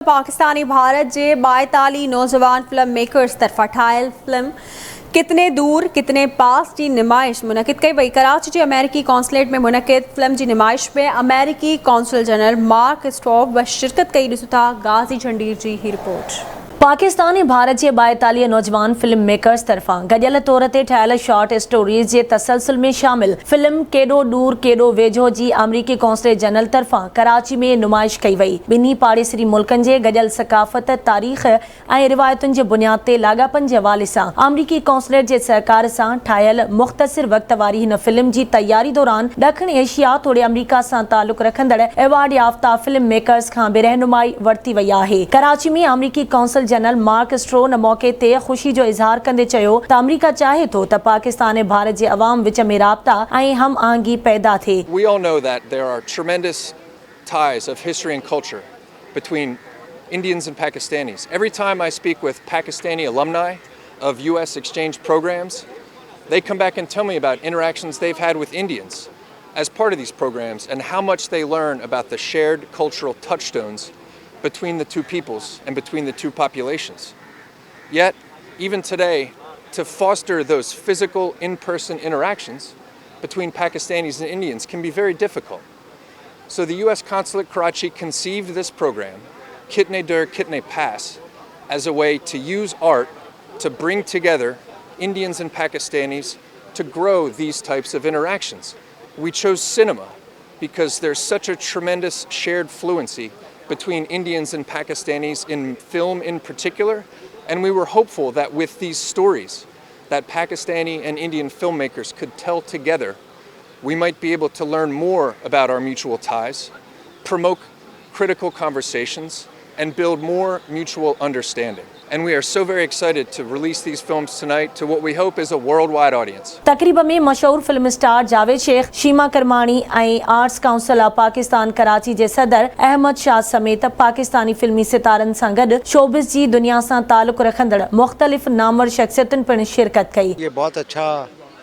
पाकिस्तानी भारत जे बाएताली नौजवान film makers तरफ़ा ठाहियल film कितने दूर कितने पास जी नुमाइश मुनक़िद कई वई। कराची जे अमेरिकी कॉन्सुलेट में मुनक़िद फिल्म जी नुमाइश में अमेरिकी कॉन्सुल जनरल मार्क स्ट्रॉक ब शिरकत कई। ॾिसूं था गाज़ी झंडीर जी ही रिपोर्ट। पाकिस्तानी भारत जे बाएतालीह नौजवान फिल्म मेकर्स तरफ़ां गॾियल तौर ते ठाहियल शॉर्ट स्टोरीज़ जे तसलसल में शामिल फिल्म केॾो दूर केॾो वेझो जी अमरीकी कौंसलेट जनरल तरफ़ां कराची में नुमाइश कई वई। ॿिन्ही पाड़ेसरी मुल्कनि जे गॾियल सकाफ़त तारीख़ ऐं रिवायतुनि जे बुनियाद ते लाॻापन जे हवाले सां अमरीकी कौंसलेट जे सहकार सां ठाहियल मुख़्तसिर वक़्त वारी हिन फिल्म जी तैयारी दौरान ॾखण एशिया तोड़े अमरीका सां तालुक़ रखंदड़ एवार्ड याफ़्ता फिल्म मेकर्स खां बि रहनुमाई वरिती वई आहे। कराची में अमरीकी कौंसल जनरल मार्क स्ट्रो न मौके ते ख़ुशी जो इज़हार कंदे चयो त अमरीका चाहे थो त पाकिस्तान ऐं भारत जे अवाम विच में राब्ता ऐं हम आहंगी पैदा थिए। We all know that there are tremendous ties of history and culture between Indians and Pakistanis. Every time I speak with Pakistani alumni of US exchange programs, they come back and tell me about interactions they've had with Indians as part of these programs and how much they learn about the shared cultural touchstones between the two peoples and between the two populations. Yet, even today, to foster those physical, in-person interactions between Pakistanis and Indians can be very difficult. So the US Consulate Karachi conceived this program, Kitne Dur, Kitne Pass, as a way to use art to bring together Indians and Pakistanis to grow these types of interactions. We chose cinema because there's such a tremendous shared fluency between Indians and Pakistanis in film in particular, and we were hopeful that with these stories that Pakistani and Indian filmmakers could tell together, we might be able to learn more about our mutual ties, promote critical conversations, and build more mutual understanding. And we are so very excited to release these films tonight to what we hope is a worldwide audience. तकरीब में मशहूर film star Javed Sheikh, Sheema Kirmani ऐं arts council of Pakistan Karachi जे सदर अहमद शाह समेत पाकिस्तानी फिल्मी सितारनि सां गॾु शोबिस जी दुनिया सां तालुक़ रखंदड़ मुख़्तलिफ़ नामवर शख्सियतुनि पिणु शिरकत कई। ये बहुत अच्छा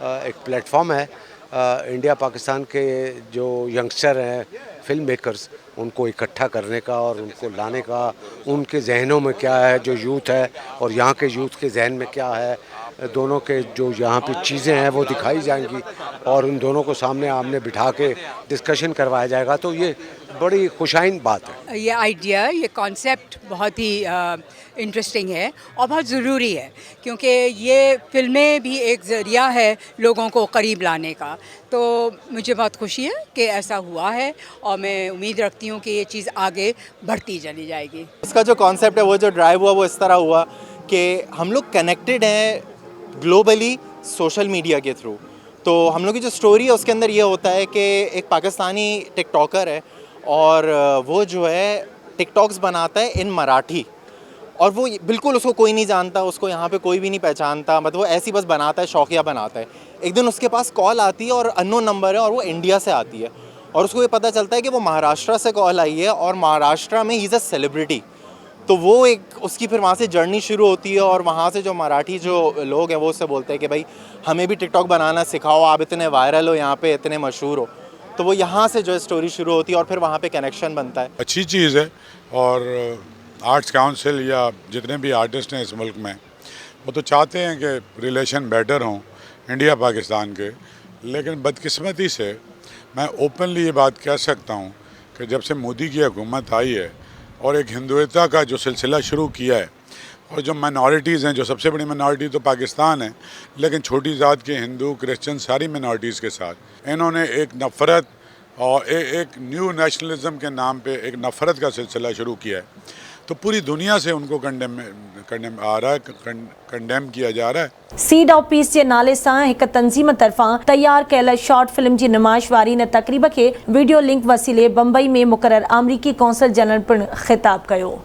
एक प्लेटफॉर्म है इंडिया पाकिस्तान के जो यंगस्टर हैं फिल्म मेकर्स उनको इकट्ठा करने का और उनको लाने का, उनके जहनों में क्या है जो यूथ है और यहाँ के यूथ के जहन में क्या है, दोनों के जो यहाँ पे चीज़ें हैं वो दिखाई जाएंगी और उन दोनों को सामने आमने बिठा के डिस्कशन करवाया जाएगा। तो ये बड़ी खुशाइन बात है। ये आइडिया, ये कॉन्सेप्ट बहुत ही इंटरेस्टिंग है और बहुत ज़रूरी है क्योंकि ये फिल्में भी एक ज़रिया है लोगों को करीब लाने का। तो मुझे बहुत खुशी है कि ऐसा हुआ है और मैं उम्मीद रखती हूँ कि ये चीज़ आगे बढ़ती चली जाएगी। इसका जो कॉन्सेप्ट है वो जो ड्राइव हुआ वो इस तरह हुआ कि हम लोग कनेक्टेड हैं ग्लोबली सोशल मीडिया के थ्रू। तो हम लोग की जो स्टोरी है उसके अंदर ये होता है कि एक पाकिस्तानी टिकटॉकर है और वो जो है टिकटॉक्स बनाता है इन मराठी और वो बिल्कुल उसको कोई नहीं जानता, उसको यहाँ पे कोई भी नहीं पहचानता, मतलब वो ऐसी बस बनाता है, शौकिया बनाता है। एक दिन उसके पास कॉल आती है और अननोन नंबर है और वो इंडिया से आती है और उसको ये पता चलता है कि वो महाराष्ट्र से कॉल आई है और महाराष्ट्र में ही इज़ अ सेलिब्रिटी। तो वो एक उसकी फिर वहाँ से जर्नी शुरू होती है और वहाँ से जो मराठी जो लोग हैं वो उससे बोलते हैं कि भाई हमें भी टिकटॉक बनाना सिखाओ, आप इतने वायरल हो, यहाँ पे इतने मशहूर हो। तो वो यहाँ से जो है स्टोरी शुरू होती है और फिर वहाँ पे कनेक्शन बनता है। अच्छी चीज़ है और आर्ट्स काउंसिल या जितने भी आर्टिस्ट हैं इस मुल्क में वो तो चाहते हैं कि रिलेशन बेटर हों इंडिया पाकिस्तान के, लेकिन बदकिस्मती से मैं ओपनली ये बात कह सकता हूँ कि जब से मोदी की हुकूमत आई है और एक हिंदुत्व का जो सिलसिला शुरू किया है और जो माइनॉरिटीज़ हैं, जो सबसे बड़ी माइनॉरिटी तो पाकिस्तान है, लेकिन छोटी ज़ात के हिंदू क्रिश्चियन सारी माइनॉरिटीज़ के साथ इन्होंने एक नफ़रत और एक न्यू नेशनलिज्म के नाम पे एक नफ़रत का सिलसिला शुरू किया है। तो पूरी दुनिया से उनको कंडेम किया जा रहा है। सीड ऑफ पीस जे नाले सां हिक तंज़ीम तरफ़ां तैयार कयल शॉर्ट फिल्म जी नुमाइश वारी इन तक़रीब खे वीडियो लिंक वसीले बम्बई में मुक़रर अमरीकी कौंसल जनरल पिणु ख़िताब कयो।